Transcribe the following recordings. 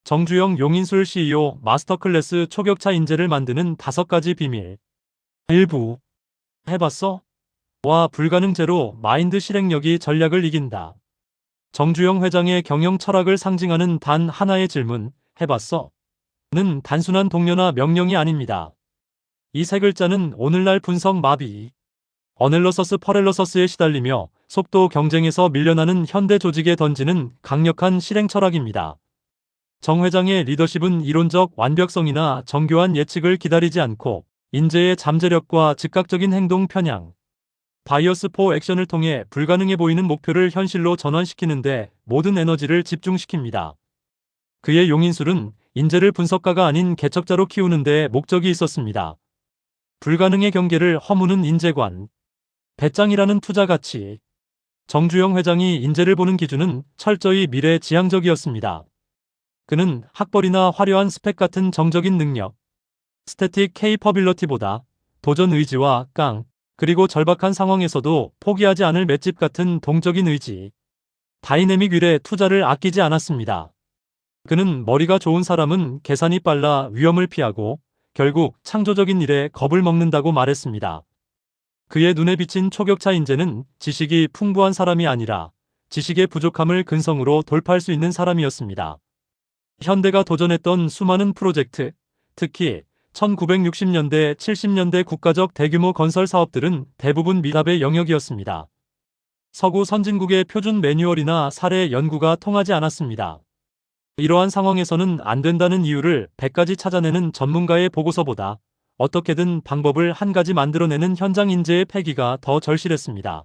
정주영 용인술 CEO 마스터클래스 초격차 인재를 만드는 5가지 비밀. 일부. 해봤어? 와, 불가능 제로 마인드 실행력이 전략을 이긴다. 정주영 회장의 경영 철학을 상징하는 단 하나의 질문, 해봤어? 는 단순한 동료나 명령이 아닙니다. 이 세 글자는 오늘날 분석 마비, 어넬러서스 퍼렐러서스에 시달리며 속도 경쟁에서 밀려나는 현대 조직에 던지는 강력한 실행 철학입니다. 정 회장의 리더십은 이론적 완벽성이나 정교한 예측을 기다리지 않고 인재의 잠재력과 즉각적인 행동 편향, 바이어스 포 액션을 통해 불가능해 보이는 목표를 현실로 전환시키는데 모든 에너지를 집중시킵니다. 그의 용인술은 인재를 분석가가 아닌 개척자로 키우는 데 목적이 있었습니다. 불가능의 경계를 허무는 인재관, 배짱이라는 투자 가치. 정주영 회장이 인재를 보는 기준은 철저히 미래지향적이었습니다. 그는 학벌이나 화려한 스펙 같은 정적인 능력, 스태틱 케이퍼빌러티보다 도전 의지와 그리고 절박한 상황에서도 포기하지 않을 맷집 같은 동적인 의지, 다이내믹 윌에 투자를 아끼지 않았습니다. 그는 머리가 좋은 사람은 계산이 빨라 위험을 피하고 결국 창조적인 일에 겁을 먹는다고 말했습니다. 그의 눈에 비친 초격차 인재는 지식이 풍부한 사람이 아니라 지식의 부족함을 근성으로 돌파할 수 있는 사람이었습니다. 현대가 도전했던 수많은 프로젝트, 특히 1960년대, 70년대 국가적 대규모 건설 사업들은 대부분 미답의 영역이었습니다. 서구 선진국의 표준 매뉴얼이나 사례 연구가 통하지 않았습니다. 이러한 상황에서는 안 된다는 이유를 100가지 찾아내는 전문가의 보고서보다 어떻게든 방법을 한 가지 만들어내는 현장 인재의 패기가 더 절실했습니다.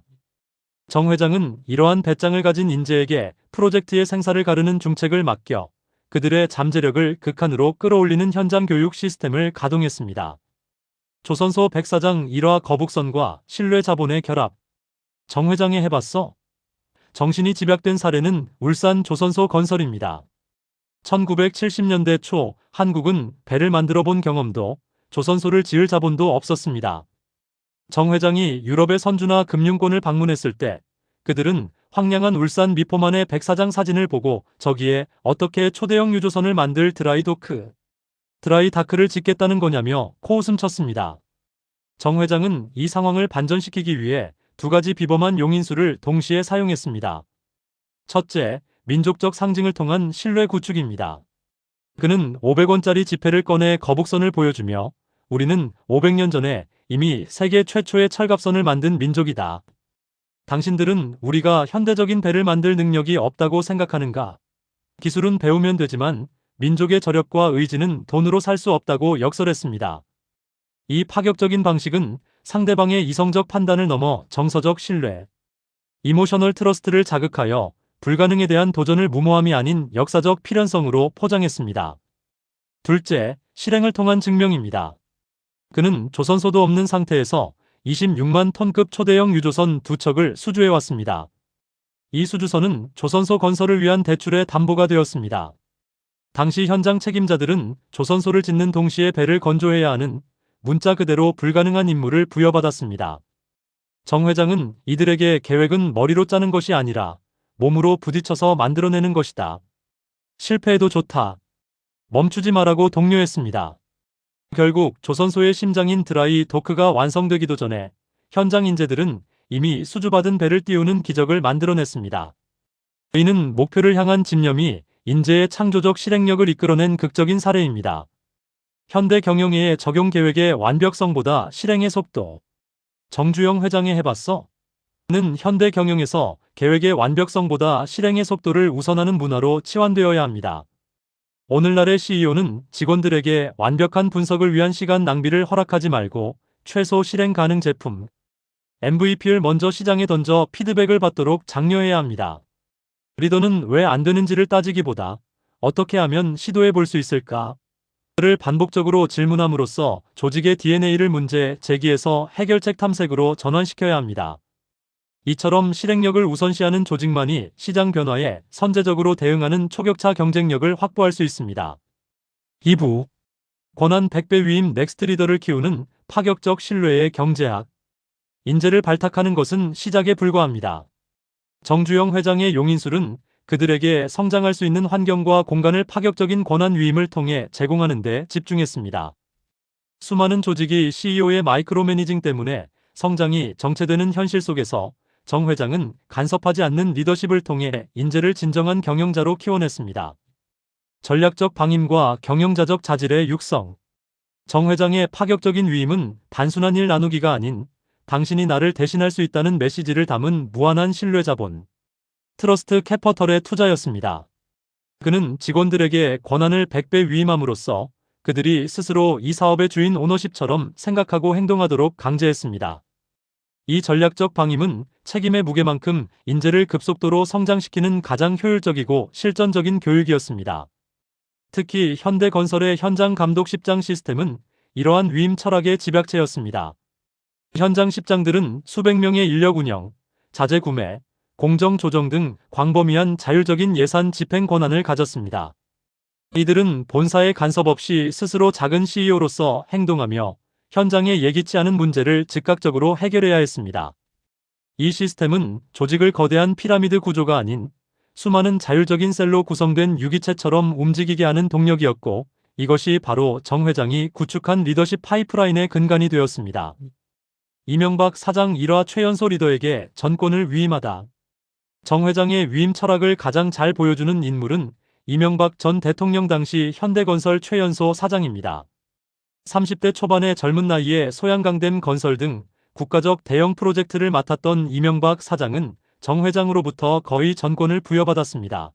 정 회장은 이러한 배짱을 가진 인재에게 프로젝트의 생사를 가르는 중책을 맡겨 그들의 잠재력을 극한으로 끌어올리는 현장 교육 시스템을 가동했습니다. 조선소 백사장 일화 거북선과 신뢰 자본의 결합. 정 회장이 해봤어? 정신이 집약된 사례는 울산 조선소 건설입니다. 1970년대 초 한국은 배를 만들어 본 경험도 조선소를 지을 자본도 없었습니다. 정 회장이 유럽의 선주나 금융권을 방문했을 때 그들은 황량한 울산 미포만의 백사장 사진을 보고 저기에 어떻게 초대형 유조선을 만들 드라이다크를 짓겠다는 거냐며 코웃음 쳤습니다. 정 회장은 이 상황을 반전시키기 위해 2가지 비범한 용인술을 동시에 사용했습니다. 첫째, 민족적 상징을 통한 신뢰 구축입니다. 그는 500원짜리 지폐를 꺼내 거북선을 보여주며 우리는 500년 전에 이미 세계 최초의 철갑선을 만든 민족이다. 당신들은 우리가 현대적인 배를 만들 능력이 없다고 생각하는가? 기술은 배우면 되지만 민족의 저력과 의지는 돈으로 살 수 없다고 역설했습니다. 이 파격적인 방식은 상대방의 이성적 판단을 넘어 정서적 신뢰, 이모셔널 트러스트를 자극하여 불가능에 대한 도전을 무모함이 아닌 역사적 필연성으로 포장했습니다. 둘째, 실행을 통한 증명입니다. 그는 조선소도 없는 상태에서 26만 톤급 초대형 유조선 2척을 수주해왔습니다. 이 수주선은 조선소 건설을 위한 대출의 담보가 되었습니다. 당시 현장 책임자들은 조선소를 짓는 동시에 배를 건조해야 하는 문자 그대로 불가능한 임무를 부여받았습니다. 정 회장은 이들에게 계획은 머리로 짜는 것이 아니라 몸으로 부딪혀서 만들어내는 것이다. 실패해도 좋다. 멈추지 마라고 독려했습니다. 결국 조선소의 심장인 드라이 도크가 완성되기도 전에 현장 인재들은 이미 수주받은 배를 띄우는 기적을 만들어냈습니다. 이는 목표를 향한 집념이 인재의 창조적 실행력을 이끌어낸 극적인 사례입니다. 현대 경영의 적용 계획의 완벽성보다 실행의 속도. 정주영 회장이 해봤어? 는 현대 경영에서 계획의 완벽성보다 실행의 속도를 우선하는 문화로 치환되어야 합니다. 오늘날의 CEO는 직원들에게 완벽한 분석을 위한 시간 낭비를 허락하지 말고 최소 실행 가능 제품, MVP를 먼저 시장에 던져 피드백을 받도록 장려해야 합니다. 리더는 왜 안 되는지를 따지기보다 어떻게 하면 시도해 볼 수 있을까? 를 반복적으로 질문함으로써 조직의 DNA를 문제 제기에서 해결책 탐색으로 전환시켜야 합니다. 이처럼 실행력을 우선시하는 조직만이 시장 변화에 선제적으로 대응하는 초격차 경쟁력을 확보할 수 있습니다. 2부. 권한 100배 위임 넥스트 리더를 키우는 파격적 신뢰의 경제학. 인재를 발탁하는 것은 시작에 불과합니다. 정주영 회장의 용인술은 그들에게 성장할 수 있는 환경과 공간을 파격적인 권한 위임을 통해 제공하는 데 집중했습니다. 수많은 조직이 CEO의 마이크로 매니징 때문에 성장이 정체되는 현실 속에서 정 회장은 간섭하지 않는 리더십을 통해 인재를 진정한 경영자로 키워냈습니다. 전략적 방임과 경영자적 자질의 육성. 정 회장의 파격적인 위임은 단순한 일 나누기가 아닌 당신이 나를 대신할 수 있다는 메시지를 담은 무한한 신뢰 자본, 트러스트 캐퍼털의 투자였습니다. 그는 직원들에게 권한을 100배 위임함으로써 그들이 스스로 이 사업의 주인 오너십처럼 생각하고 행동하도록 강제했습니다. 이 전략적 방임은 책임의 무게만큼 인재를 급속도로 성장시키는 가장 효율적이고 실전적인 교육이었습니다. 특히 현대건설의 현장 감독 십장 시스템은 이러한 위임 철학의 집약체였습니다. 현장 십장들은 수백 명의 인력 운영, 자재 구매, 공정 조정 등 광범위한 자율적인 예산 집행 권한을 가졌습니다. 이들은 본사의 간섭 없이 스스로 작은 CEO로서 행동하며 현장에 예기치 않은 문제를 즉각적으로 해결해야 했습니다. 이 시스템은 조직을 거대한 피라미드 구조가 아닌 수많은 자율적인 셀로 구성된 유기체처럼 움직이게 하는 동력이었고, 이것이 바로 정 회장이 구축한 리더십 파이프라인의 근간이 되었습니다. 이명박 사장 일화 최연소 리더에게 전권을 위임하다. 정 회장의 위임 철학을 가장 잘 보여주는 인물은 이명박 전 대통령 당시 현대건설 최연소 사장입니다. 30대 초반의 젊은 나이에 소양강댐 건설 등 국가적 대형 프로젝트를 맡았던 이명박 사장은 정 회장으로부터 거의 전권을 부여받았습니다.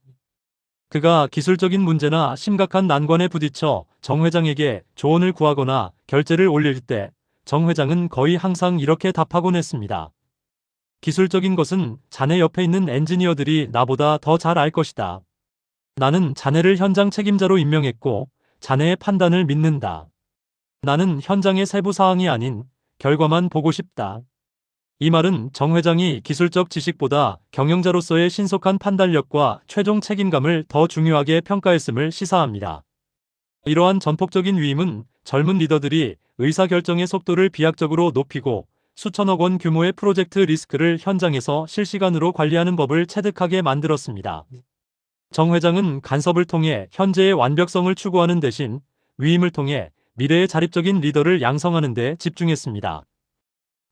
그가 기술적인 문제나 심각한 난관에 부딪혀 정 회장에게 조언을 구하거나 결제를 올릴 때 정 회장은 거의 항상 이렇게 답하곤 했습니다. 기술적인 것은 자네 옆에 있는 엔지니어들이 나보다 더 잘 알 것이다. 나는 자네를 현장 책임자로 임명했고 자네의 판단을 믿는다. 나는 현장의 세부 사항이 아닌 결과만 보고 싶다. 이 말은 정 회장이 기술적 지식보다 경영자로서의 신속한 판단력과 최종 책임감을 더 중요하게 평가했음을 시사합니다. 이러한 전폭적인 위임은 젊은 리더들이 의사결정의 속도를 비약적으로 높이고 수천억 원 규모의 프로젝트 리스크를 현장에서 실시간으로 관리하는 법을 체득하게 만들었습니다. 정 회장은 간섭을 통해 현재의 완벽성을 추구하는 대신 위임을 통해 미래의 자립적인 리더를 양성하는 데 집중했습니다.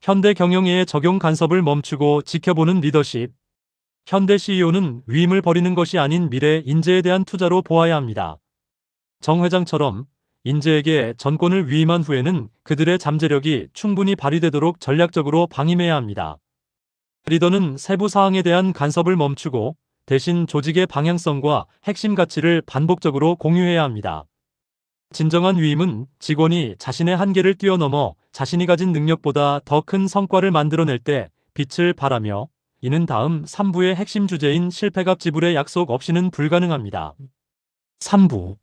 현대 경영의 적용 간섭을 멈추고 지켜보는 리더십. 현대 CEO는 위임을 버리는 것이 아닌 미래 인재에 대한 투자로 보아야 합니다. 정 회장처럼 인재에게 전권을 위임한 후에는 그들의 잠재력이 충분히 발휘되도록 전략적으로 방임해야 합니다. 리더는 세부 사항에 대한 간섭을 멈추고 대신 조직의 방향성과 핵심 가치를 반복적으로 공유해야 합니다. 진정한 위임은 직원이 자신의 한계를 뛰어넘어 자신이 가진 능력보다 더 큰 성과를 만들어낼 때 빛을 발하며, 이는 다음 3부의 핵심 주제인 실패값 지불의 약속 없이는 불가능합니다. 3부.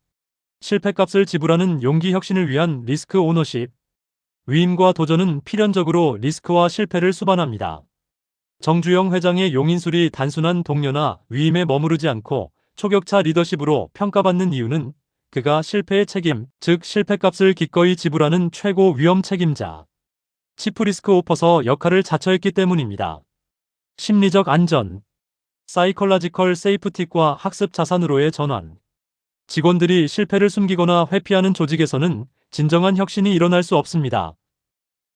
실패값을 지불하는 용기 혁신을 위한 리스크 오너십. 위임과 도전은 필연적으로 리스크와 실패를 수반합니다. 정주영 회장의 용인술이 단순한 동료나 위임에 머무르지 않고 초격차 리더십으로 평가받는 이유는 그가 실패의 책임, 즉 실패값을 기꺼이 지불하는 최고 위험 책임자, 치프리스크 오퍼서 역할을 자처했기 때문입니다. 심리적 안전, 사이컬라지컬 세이프티과 학습 자산으로의 전환. 직원들이 실패를 숨기거나 회피하는 조직에서는 진정한 혁신이 일어날 수 없습니다.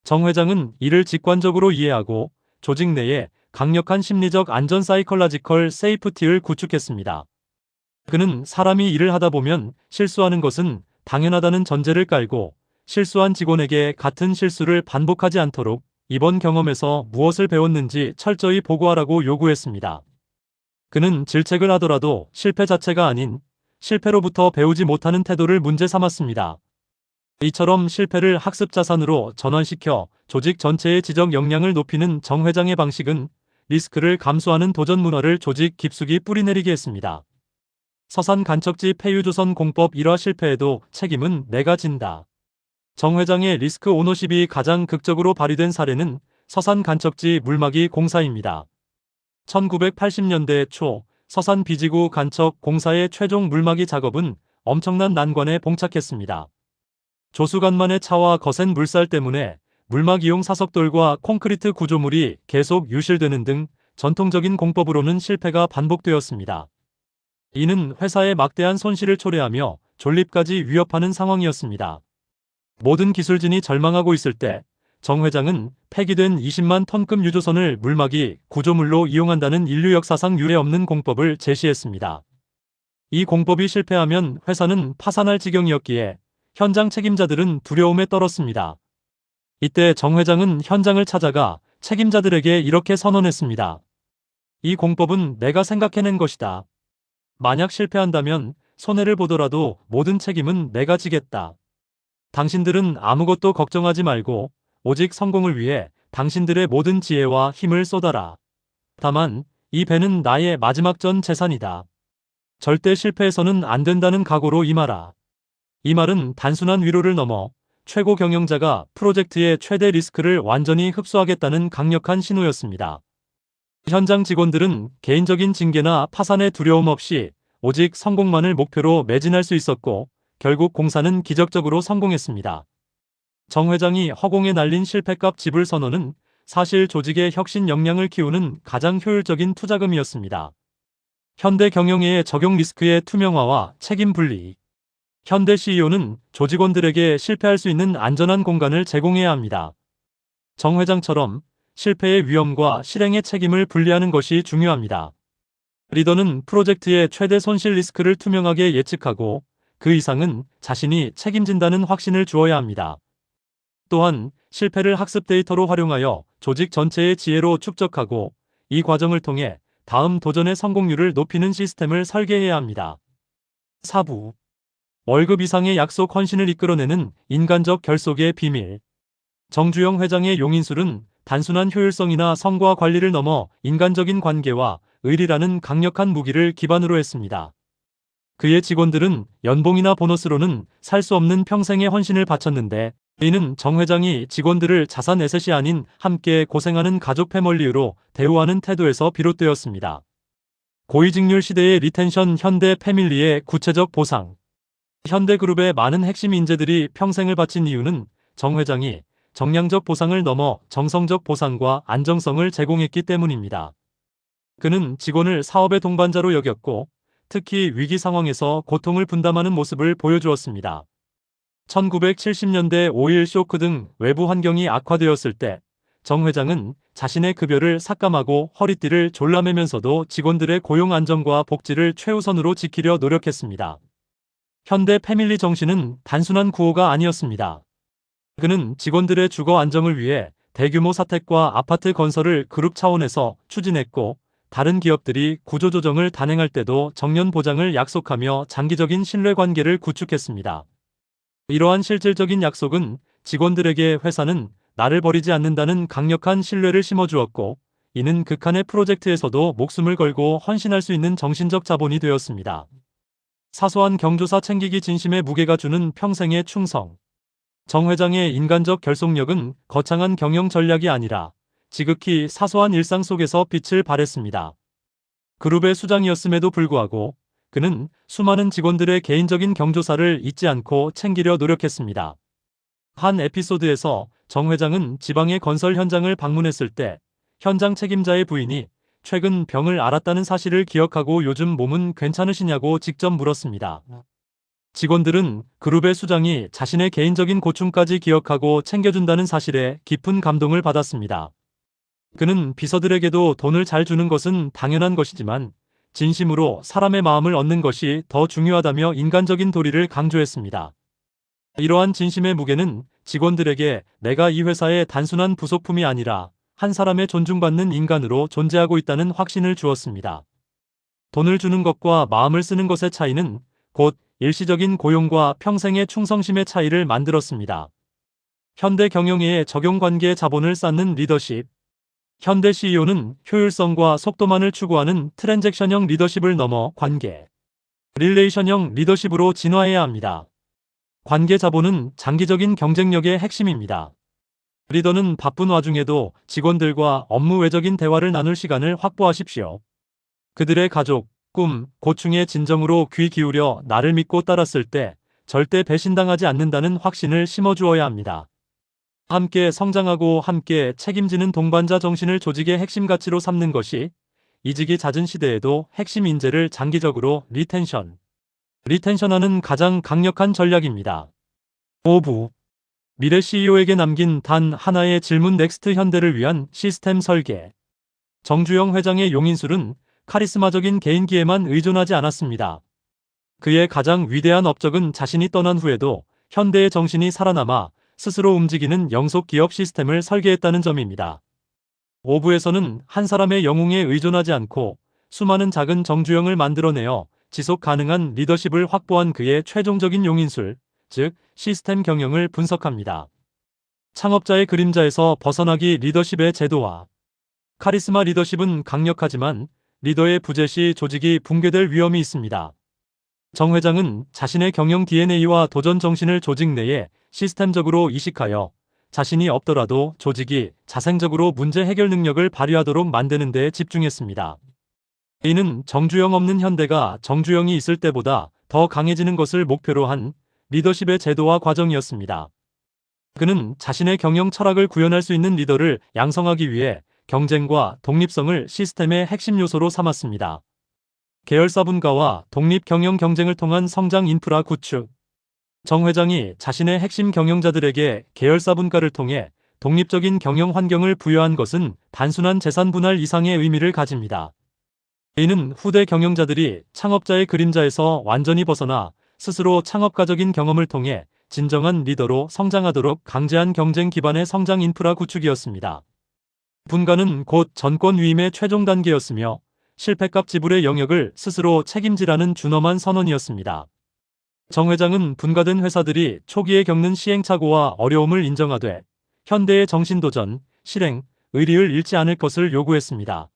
정 회장은 이를 직관적으로 이해하고 조직 내에 강력한 심리적 안전 사이컬라지컬 세이프티를 구축했습니다. 그는 사람이 일을 하다 보면 실수하는 것은 당연하다는 전제를 깔고 실수한 직원에게 같은 실수를 반복하지 않도록 이번 경험에서 무엇을 배웠는지 철저히 보고하라고 요구했습니다. 그는 질책을 하더라도 실패 자체가 아닌 실패로부터 배우지 못하는 태도를 문제 삼았습니다. 이처럼 실패를 학습 자산으로 전환시켜 조직 전체의 지적 역량을 높이는 정 회장의 방식은 리스크를 감수하는 도전 문화를 조직 깊숙이 뿌리내리게 했습니다. 서산 간척지 폐유조선 공법 1화 실패에도 책임은 내가 진다. 정 회장의 리스크 오너십이 가장 극적으로 발휘된 사례는 서산 간척지 물막이 공사입니다. 1980년대 초 서산 비지구 간척 공사의 최종 물막이 작업은 엄청난 난관에 봉착했습니다. 조수간만의 차와 거센 물살 때문에 물막이용 사석돌과 콘크리트 구조물이 계속 유실되는 등 전통적인 공법으로는 실패가 반복되었습니다. 이는 회사에 막대한 손실을 초래하며 존립까지 위협하는 상황이었습니다. 모든 기술진이 절망하고 있을 때 정 회장은 폐기된 20만 톤급 유조선을 물막이 구조물로 이용한다는 인류 역사상 유례없는 공법을 제시했습니다. 이 공법이 실패하면 회사는 파산할 지경이었기에 현장 책임자들은 두려움에 떨었습니다. 이때 정 회장은 현장을 찾아가 책임자들에게 이렇게 선언했습니다. 이 공법은 내가 생각해낸 것이다. 만약 실패한다면 손해를 보더라도 모든 책임은 내가 지겠다. 당신들은 아무것도 걱정하지 말고 오직 성공을 위해 당신들의 모든 지혜와 힘을 쏟아라. 다만 이 배는 나의 마지막 전 재산이다. 절대 실패해서는 안 된다는 각오로 임하라. 이 말은 단순한 위로를 넘어 최고 경영자가 프로젝트의 최대 리스크를 완전히 흡수하겠다는 강력한 신호였습니다. 현장 직원들은 개인적인 징계나 파산의 두려움 없이 오직 성공만을 목표로 매진할 수 있었고 결국 공사는 기적적으로 성공했습니다. 정 회장이 허공에 날린 실패값 지불 선언은 사실 조직의 혁신 역량을 키우는 가장 효율적인 투자금이었습니다. 현대 경영의 적용 리스크의 투명화와 책임 분리. 현대 CEO는 조직원들에게 실패할 수 있는 안전한 공간을 제공해야 합니다. 정 회장처럼 실패의 위험과 실행의 책임을 분리하는 것이 중요합니다. 리더는 프로젝트의 최대 손실 리스크를 투명하게 예측하고 그 이상은 자신이 책임진다는 확신을 주어야 합니다. 또한 실패를 학습 데이터로 활용하여 조직 전체의 지혜로 축적하고 이 과정을 통해 다음 도전의 성공률을 높이는 시스템을 설계해야 합니다. 4부. 월급 이상의 약속 헌신을 이끌어내는 인간적 결속의 비밀. 정주영 회장의 용인술은 단순한 효율성이나 성과 관리를 넘어 인간적인 관계와 의리라는 강력한 무기를 기반으로 했습니다. 그의 직원들은 연봉이나 보너스로는 살 수 없는 평생의 헌신을 바쳤는데 이는 정 회장이 직원들을 자산 에셋이 아닌 함께 고생하는 가족 패멀리로 대우하는 태도에서 비롯되었습니다. 고위직률 시대의 리텐션 현대 패밀리의 구체적 보상. 현대그룹의 많은 핵심 인재들이 평생을 바친 이유는 정 회장이 정량적 보상을 넘어 정성적 보상과 안정성을 제공했기 때문입니다. 그는 직원을 사업의 동반자로 여겼고 특히 위기 상황에서 고통을 분담하는 모습을 보여주었습니다. 1970년대 오일 쇼크 등 외부 환경이 악화되었을 때 정 회장은 자신의 급여를 삭감하고 허리띠를 졸라매면서도 직원들의 고용 안정과 복지를 최우선으로 지키려 노력했습니다. 현대 패밀리 정신은 단순한 구호가 아니었습니다. 그는 직원들의 주거 안정을 위해 대규모 사택과 아파트 건설을 그룹 차원에서 추진했고 다른 기업들이 구조조정을 단행할 때도 정년 보장을 약속하며 장기적인 신뢰관계를 구축했습니다. 이러한 실질적인 약속은 직원들에게 회사는 나를 버리지 않는다는 강력한 신뢰를 심어주었고 이는 극한의 프로젝트에서도 목숨을 걸고 헌신할 수 있는 정신적 자본이 되었습니다. 사소한 경조사 챙기기 진심의 무게가 주는 평생의 충성. 정 회장의 인간적 결속력은 거창한 경영 전략이 아니라 지극히 사소한 일상 속에서 빛을 발했습니다. 그룹의 수장이었음에도 불구하고 그는 수많은 직원들의 개인적인 경조사를 잊지 않고 챙기려 노력했습니다. 한 에피소드에서 정 회장은 지방의 건설 현장을 방문했을 때 현장 책임자의 부인이 최근 병을 앓았다는 사실을 기억하고 요즘 몸은 괜찮으시냐고 직접 물었습니다. 직원들은 그룹의 수장이 자신의 개인적인 고충까지 기억하고 챙겨준다는 사실에 깊은 감동을 받았습니다. 그는 비서들에게도 돈을 잘 주는 것은 당연한 것이지만 진심으로 사람의 마음을 얻는 것이 더 중요하다며 인간적인 도리를 강조했습니다. 이러한 진심의 무게는 직원들에게 내가 이 회사의 단순한 부속품이 아니라 한 사람의 존중받는 인간으로 존재하고 있다는 확신을 주었습니다. 돈을 주는 것과 마음을 쓰는 것의 차이는 곧 일시적인 고용과 평생의 충성심의 차이를 만들었습니다. 현대 경영의 적용관계의 자본을 쌓는 리더십. 현대 CEO는 효율성과 속도만을 추구하는 트랜잭션형 리더십을 넘어 관계, 릴레이션형 리더십으로 진화해야 합니다. 관계 자본은 장기적인 경쟁력의 핵심입니다. 리더는 바쁜 와중에도 직원들과 업무 외적인 대화를 나눌 시간을 확보하십시오. 그들의 가족, 꿈, 고충에 진정으로 귀 기울여 나를 믿고 따랐을 때 절대 배신당하지 않는다는 확신을 심어주어야 합니다. 함께 성장하고 함께 책임지는 동반자 정신을 조직의 핵심 가치로 삼는 것이 이직이 잦은 시대에도 핵심 인재를 장기적으로 리텐션하는 가장 강력한 전략입니다. 5부 미래 CEO에게 남긴 단 하나의 질문. 넥스트 현대를 위한 시스템 설계. 정주영 회장의 용인술은 카리스마적인 개인기에만 의존하지 않았습니다. 그의 가장 위대한 업적은 자신이 떠난 후에도 현대의 정신이 살아남아 스스로 움직이는 영속 기업 시스템을 설계했다는 점입니다. 5부에서는 한 사람의 영웅에 의존하지 않고 수많은 작은 정주영을 만들어내어 지속 가능한 리더십을 확보한 그의 최종적인 용인술, 즉 시스템 경영을 분석합니다. 창업자의 그림자에서 벗어나기. 리더십의 제도화. 카리스마 리더십은 강력하지만 리더의 부재 시 조직이 붕괴될 위험이 있습니다. 정 회장은 자신의 경영 DNA와 도전 정신을 조직 내에 시스템적으로 이식하여 자신이 없더라도 조직이 자생적으로 문제 해결 능력을 발휘하도록 만드는 데 집중했습니다. 이는 정주영 없는 현대가 정주영이 있을 때보다 더 강해지는 것을 목표로 한 리더십의 제도화 과정이었습니다. 그는 자신의 경영 철학을 구현할 수 있는 리더를 양성하기 위해 경쟁과 독립성을 시스템의 핵심 요소로 삼았습니다. 계열사 분가와 독립 경영 경쟁을 통한 성장 인프라 구축. 정 회장이 자신의 핵심 경영자들에게 계열사 분가를 통해 독립적인 경영 환경을 부여한 것은 단순한 재산 분할 이상의 의미를 가집니다. 이는 후대 경영자들이 창업자의 그림자에서 완전히 벗어나 스스로 창업가적인 경험을 통해 진정한 리더로 성장하도록 강제한 경쟁 기반의 성장 인프라 구축이었습니다. 분가는 곧 전권 위임의 최종 단계였으며 실패값 지불의 영역을 스스로 책임지라는 준엄한 선언이었습니다. 정 회장은 분가된 회사들이 초기에 겪는 시행착오와 어려움을 인정하되 현대의 정신도전, 실행, 의리를 잃지 않을 것을 요구했습니다.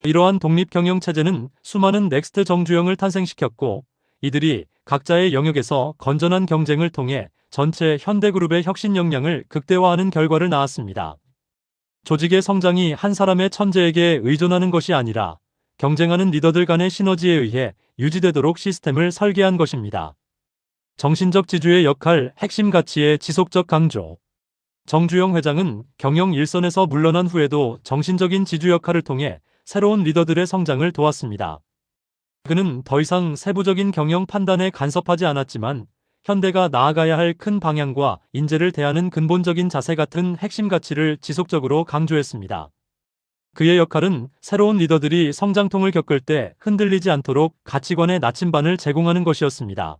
이러한 독립 경영 체제는 수많은 넥스트 정주영을 탄생시켰고 이들이 각자의 영역에서 건전한 경쟁을 통해 전체 현대그룹의 혁신 역량을 극대화하는 결과를 낳았습니다. 조직의 성장이 한 사람의 천재에게 의존하는 것이 아니라 경쟁하는 리더들 간의 시너지에 의해 유지되도록 시스템을 설계한 것입니다. 정신적 지주의 역할, 핵심 가치의 지속적 강조. 정주영 회장은 경영 일선에서 물러난 후에도 정신적인 지주 역할을 통해 새로운 리더들의 성장을 도왔습니다. 그는 더 이상 세부적인 경영 판단에 간섭하지 않았지만 현대가 나아가야 할 큰 방향과 인재를 대하는 근본적인 자세 같은 핵심 가치를 지속적으로 강조했습니다. 그의 역할은 새로운 리더들이 성장통을 겪을 때 흔들리지 않도록 가치관의 나침반을 제공하는 것이었습니다.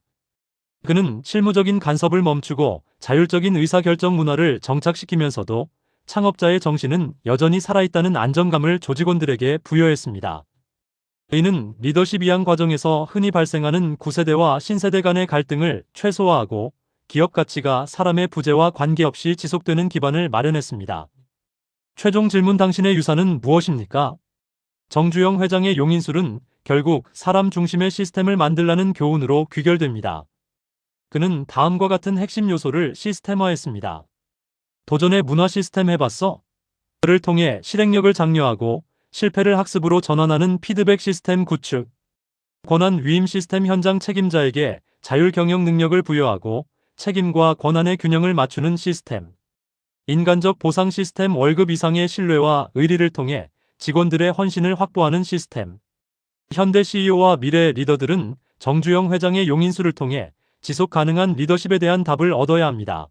그는 실무적인 간섭을 멈추고 자율적인 의사결정 문화를 정착시키면서도 창업자의 정신은 여전히 살아있다는 안정감을 조직원들에게 부여했습니다. 이는 리더십 이양 과정에서 흔히 발생하는 구세대와 신세대 간의 갈등을 최소화하고 기업 가치가 사람의 부재와 관계없이 지속되는 기반을 마련했습니다. 최종 질문. 당신의 유산은 무엇입니까? 정주영 회장의 용인술은 결국 사람 중심의 시스템을 만들라는 교훈으로 귀결됩니다. 그는 다음과 같은 핵심 요소를 시스템화했습니다. 도전의 문화 시스템 해봤어? 그를 통해 실행력을 장려하고 실패를 학습으로 전환하는 피드백 시스템 구축. 권한 위임 시스템. 현장 책임자에게 자율 경영 능력을 부여하고 책임과 권한의 균형을 맞추는 시스템. 인간적 보상 시스템. 월급 이상의 신뢰와 의리를 통해 직원들의 헌신을 확보하는 시스템. 현대 CEO와 미래 리더들은 정주영 회장의 용인술을 통해 지속 가능한 리더십에 대한 답을 얻어야 합니다.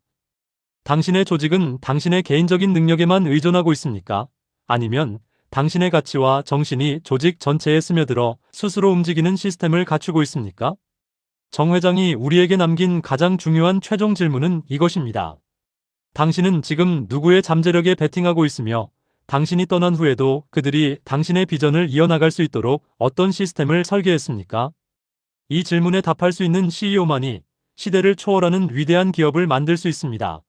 당신의 조직은 당신의 개인적인 능력에만 의존하고 있습니까? 아니면 당신의 가치와 정신이 조직 전체에 스며들어 스스로 움직이는 시스템을 갖추고 있습니까? 정 회장이 우리에게 남긴 가장 중요한 최종 질문은 이것입니다. 당신은 지금 누구의 잠재력에 베팅하고 있으며 당신이 떠난 후에도 그들이 당신의 비전을 이어나갈 수 있도록 어떤 시스템을 설계했습니까? 이 질문에 답할 수 있는 CEO만이 시대를 초월하는 위대한 기업을 만들 수 있습니다.